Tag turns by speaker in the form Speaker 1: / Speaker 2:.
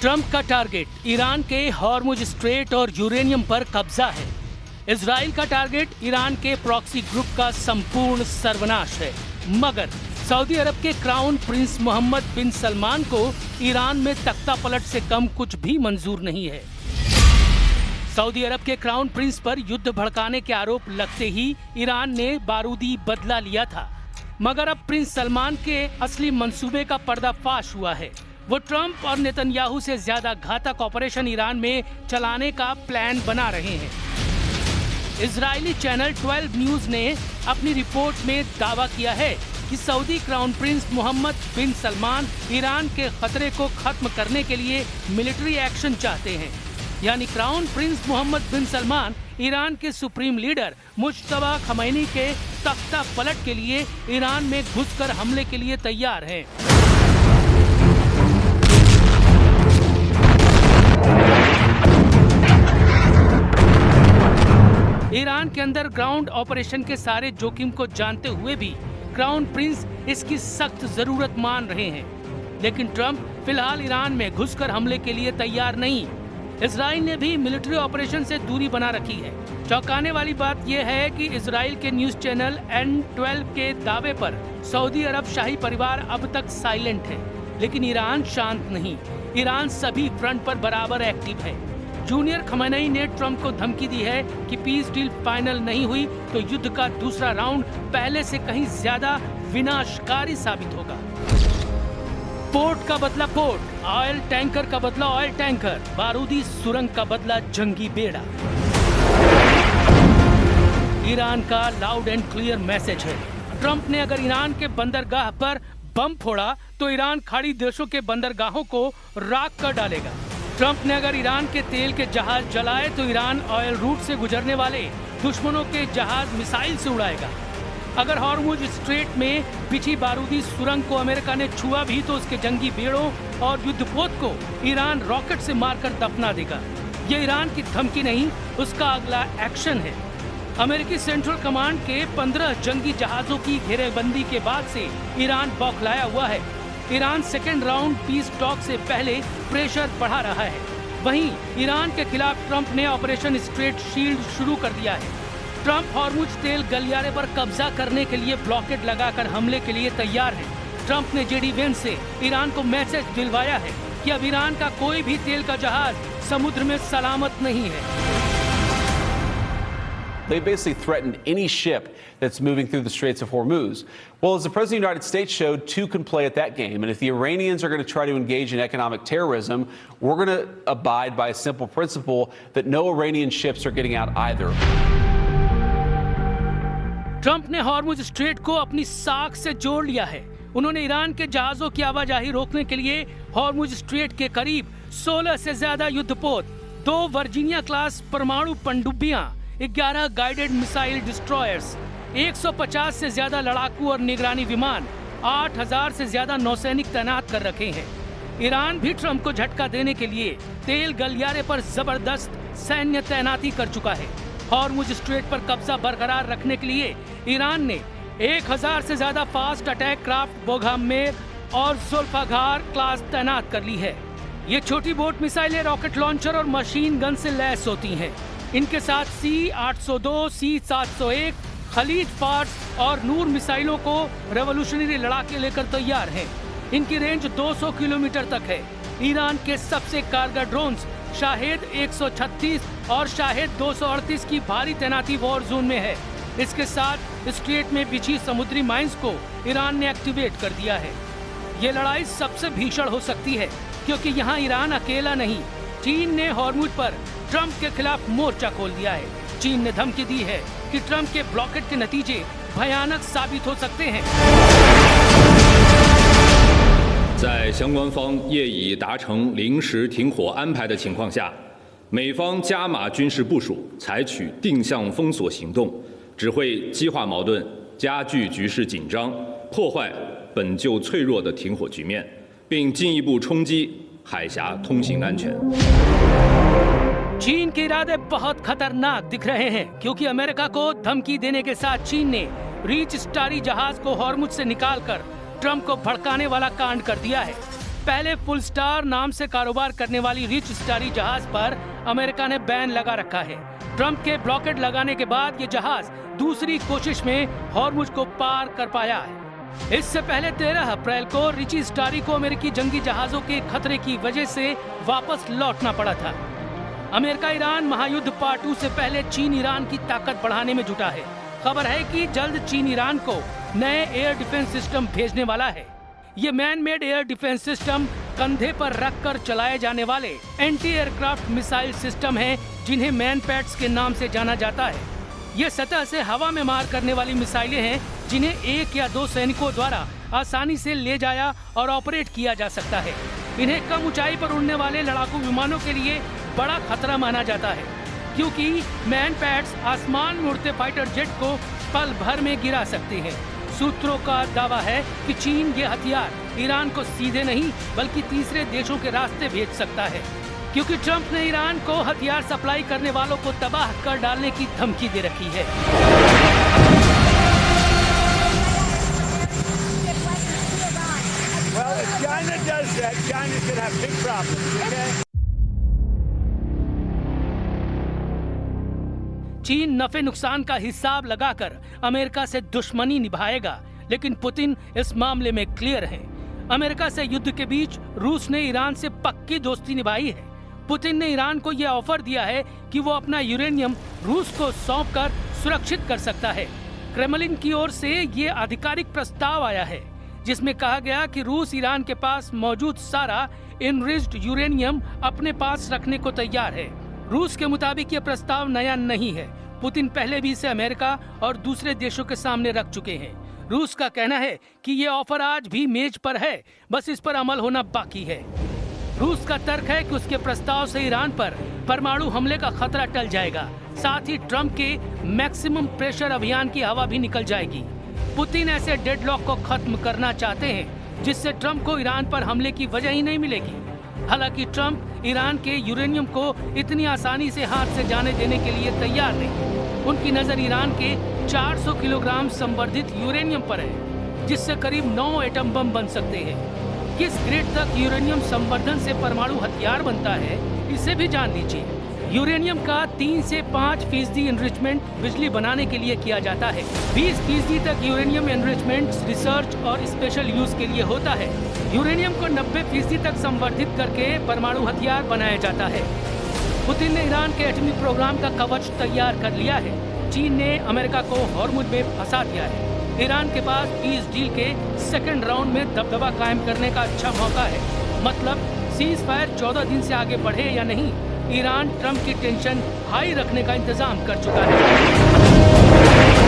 Speaker 1: Trump का target Iran के Hormuz strait और यूरेनियम पर कब्जा है। इजराइल का टारगेट ईरान के प्रॉक्सी ग्रुप का संपूर्ण सर्वनाश है। मगर सऊदी अरब के क्राउन प्रिंस मोहम्मद बिन सलमान को ईरान में तख्ता पलट से कम कुछ भी मंजूर नहीं है। सऊदी अरब के क्राउन प्रिंस पर युद्ध भड़काने के आरोप लगते ही ईरान ने बारूदी बदला लिया था। मगर अब प्रिंस सलमान के असली मंसूबे का पर्दाफाश हुआ है। वो ट्रंप और नेतन्याहू से ज्यादा घातक ऑपरेशन ईरान में चलाने का प्लान बना रहे हैं। इजरायली चैनल 12 न्यूज ने अपनी रिपोर्ट में दावा किया है कि सऊदी क्राउन प्रिंस मोहम्मद बिन सलमान ईरान के खतरे को खत्म करने के लिए मिलिट्री एक्शन चाहते हैं। यानी क्राउन प्रिंस मोहम्मद बिन सलमान ईरान के सुप्रीम लीडर मुज्तबा खमैनी के तख्ता पलट के लिए ईरान में घुसकर हमले के लिए तैयार हैं। ईरान के अंदर ग्राउंड ऑपरेशन के सारे जोखिम को जानते हुए भी क्राउन प्रिंस इसकी सख्त जरूरत मान रहे हैं। लेकिन ट्रंप फिलहाल ईरान में घुसकर हमले के लिए तैयार नहीं। इजराइल ने भी मिलिट्री ऑपरेशन से दूरी बना रखी है। चौंकाने वाली बात यह है कि इजराइल के न्यूज चैनल N12 के दावे पर सऊदी अरब शाही परिवार अब तक साइलेंट है, लेकिन ईरान शांत नहीं। ईरान सभी फ्रंट पर बराबर एक्टिव है। जूनियर खमेनी ने ट्रंप को धमकी दी है कि पीस डील फाइनल नहीं हुई तो युद्ध का दूसरा राउंड पहले से कहीं ज्यादा विनाशकारी साबित होगा। पोर्ट का बदला पोर्ट, ऑयल टैंकर का बदला ऑयल टैंकर, बारूदी सुरंग का बदला जंगी बेड़ा। ईरान का लाउड एंड क्लियर मैसेज है। ट्रंप ने अगर ईरान के बंदरगाह पर बम फोड़ा तो ईरान खाड़ी देशों के बंदरगाहों को राख कर डालेगा। ट्रंप ने अगर ईरान के तेल के जहाज जलाए तो ईरान ऑयल रूट से गुजरने वाले दुश्मनों के जहाज मिसाइल से उड़ाएगा। अगर हॉर्मुज स्ट्रेट में बिछी बारूदी सुरंग को अमेरिका ने छुआ भी तो उसके जंगी बेड़ों और युद्धपोत को ईरान रॉकेट से मारकर दफना देगा। ये ईरान की धमकी नहीं, उसका अगला एक्शन है। अमेरिकी सेंट्रल कमांड के 15 जंगी जहाजों की घेरेबंदी के बाद से ईरान बौखलाया हुआ है। Iran second round piece talk से पहले प्रेशर बढ़ा रहा है। वहीं ईरान के खिलाफ ट्रंप ने ऑपरेशन स्ट्रेट शील्ड शुरू कर दिया है। ट्रंप हॉर्मुज तेल गलियारे पर कब्जा करने के लिए ब्लॉकेड लगाकर हमले के लिए तैयार है। ट्रंप ने जेडी वेंस से ईरान को मैसेज दिलवाया है कि अब ईरान का कोई भी तेल का जहाज समुद्र में सलामत नहीं है।
Speaker 2: They basically threatened any ship that's moving through the Straits of Hormuz. Well, as the President of the United States showed, two can play at that game. And if the Iranians are going to try to engage in economic terrorism, we're going to abide by a simple principle that no Iranian ships are getting out either.
Speaker 1: Trump ने Hormuz strait को अपनी साख से जोड़ लिया है। उन्होंने Iran के जहाजों की आवाजाही रोकने के लिए हॉर्मुज स्ट्रेट के करीब 16 से ज्यादा युद्धपोत, 2 वर्जीनिया क्लास परमाणु पनडुब्बियां, 11 गाइडेड मिसाइल डिस्ट्रॉयर्स, 150 से ज्यादा लड़ाकू और निगरानी विमान, 8000 से ज्यादा नौसैनिक तैनात कर रखे हैं। ईरान भी ट्रंप को झटका देने के लिए तेल गलियारे पर जबरदस्त सैन्य तैनाती कर चुका है। हॉर्मुज स्ट्रेट पर कब्जा बरकरार रखने के लिए ईरान ने 1000 से ज्यादा फास्ट अटैक क्राफ्ट बोगहमेर और जुल्फाकार क्लास तैनात कर ली है। ये छोटी बोट मिसाइलें रॉकेट लॉन्चर और मशीन गन से लैस होती हैं। इनके साथ C-802, C-701, खलीज फार्स और नूर मिसाइलों को रेवोल्यूशनरी लड़ाके लेकर तैयार हैं। इनकी रेंज 200 किलोमीटर तक है। ईरान के सबसे कारगर ड्रोन्स शाहेद 136 और शाहेद 238 की भारी तैनाती वॉर जोन में है। इसके साथ स्ट्रेट में बिछी समुद्री माइंस को ईरान ने एक्टिवेट कर दिया है। ये लड़ाई सबसे भीषण हो सकती है क्योंकि यहाँ ईरान अकेला नहीं, चीन ने हॉर्मुज पर ट्रंप के खिलाफ मोर्चा खोल दिया है। चीन ने धमकी दी है कि ट्रंप के ब्लॉकेट के नतीजे भयानक साबित हो सकते हैं।
Speaker 3: 在相关方业已达成临时停火安排的情况下，美方加码军事部署，采取定向封锁行动，只会激化矛盾，加剧局势紧张，破坏本就脆弱的停火局面，并进一步冲击海峡通行安全。
Speaker 1: चीन के इरादे बहुत खतरनाक दिख रहे हैं क्योंकि अमेरिका को धमकी देने के साथ चीन ने रीच स्टारी जहाज को हॉर्मुज से निकालकर ट्रंप को भड़काने वाला कांड कर दिया है। पहले फुल स्टार नाम से कारोबार करने वाली रिच स्टारी जहाज पर अमेरिका ने बैन लगा रखा है। ट्रंप के ब्लॉकेड लगाने के बाद ये जहाज दूसरी कोशिश में हॉर्मुज को पार कर पाया है। इससे पहले 13 अप्रैल को रिची स्टारी को अमेरिकी जंगी जहाजों के खतरे की वजह से वापस लौटना पड़ा था। अमेरिका ईरान महायुद्ध पार्ट 2 से पहले चीन ईरान की ताकत बढ़ाने में जुटा है। खबर है कि जल्द चीन ईरान को नए एयर डिफेंस सिस्टम भेजने वाला है। ये man made air defence system कंधे पर रखकर चलाए जाने वाले एंटी एयरक्राफ्ट मिसाइल सिस्टम हैं, जिन्हें मैन पैड्स के नाम से जाना जाता है। ये सतह से हवा में मार करने वाली मिसाइलें हैं, जिन्हें 1 या 2 सैनिकों द्वारा आसानी से ले जाया और ऑपरेट किया जा सकता है। इन्हें कम ऊंचाई पर उड़ने वाले लड़ाकू विमानों के लिए बड़ा खतरा माना जाता है, क्योंकि मैन पैड्स आसमान में उड़ते फाइटर जेट को पल भर में गिरा सकते हैं। सूत्रों का दावा है कि चीन ये हथियार ईरान को सीधे नहीं बल्कि तीसरे देशों के रास्ते भेज सकता है, क्योंकि ट्रंप ने ईरान को हथियार सप्लाई करने वालों को तबाह कर डालने की धमकी दे रखी है।
Speaker 4: Well, if China does that, China's going to have big problems, okay?
Speaker 1: चीन नफे नुकसान का हिसाब लगाकर अमेरिका से दुश्मनी निभाएगा, लेकिन पुतिन इस मामले में क्लियर है। अमेरिका से युद्ध के बीच रूस ने ईरान से पक्की दोस्ती निभाई है। पुतिन ने ईरान को यह ऑफर दिया है कि वो अपना यूरेनियम रूस को सौंपकर सुरक्षित कर सकता है। क्रेमलिन की ओर से ये आधिकारिक प्रस्ताव आया है, जिसमें कहा गया कि रूस ईरान के पास मौजूद सारा एनरिच्ड यूरेनियम अपने पास रखने को तैयार है। रूस के मुताबिक ये प्रस्ताव नया नहीं है। पुतिन पहले भी इसे अमेरिका और दूसरे देशों के सामने रख चुके हैं। रूस का कहना है कि ये ऑफर आज भी मेज पर है, बस इस पर अमल होना बाकी है। रूस का तर्क है कि उसके प्रस्ताव से ईरान पर परमाणु हमले का खतरा टल जाएगा, साथ ही ट्रंप के मैक्सिमम प्रेशर अभियान की हवा भी निकल जाएगी। पुतिन ऐसे डेडलॉक को खत्म करना चाहते हैं, जिससे ट्रंप को ईरान पर हमले की वजह ही नहीं मिलेगी। हालांकि ट्रंप ईरान के यूरेनियम को इतनी आसानी से हाथ से जाने देने के लिए तैयार नहीं। उनकी नजर ईरान के 400 किलोग्राम संवर्धित यूरेनियम पर है, जिससे करीब 9 एटम बम बन सकते हैं। किस ग्रेड तक यूरेनियम संवर्धन से परमाणु हथियार बनता है, इसे भी जान लीजिए। यूरेनियम का 3 से 5% एनरिचमेंट बिजली बनाने के लिए किया जाता है। 20% तक यूरेनियम एनरिचमेंट रिसर्च और स्पेशल यूज के लिए होता है। यूरेनियम को 90% तक संवर्धित करके परमाणु हथियार बनाया जाता है। पुतिन ने ईरान के एटॉमिक प्रोग्राम का कवच तैयार कर लिया है। चीन ने अमेरिका को हॉर्मुज में फंसा दिया है। ईरान के पास पीस डील के सेकंड राउंड में दबदबा कायम करने का अच्छा मौका है। मतलब सीज फायर 14 दिन से आगे बढ़े या नहीं, ईरान ट्रंप की टेंशन हाई रखने का इंतजाम कर चुका है।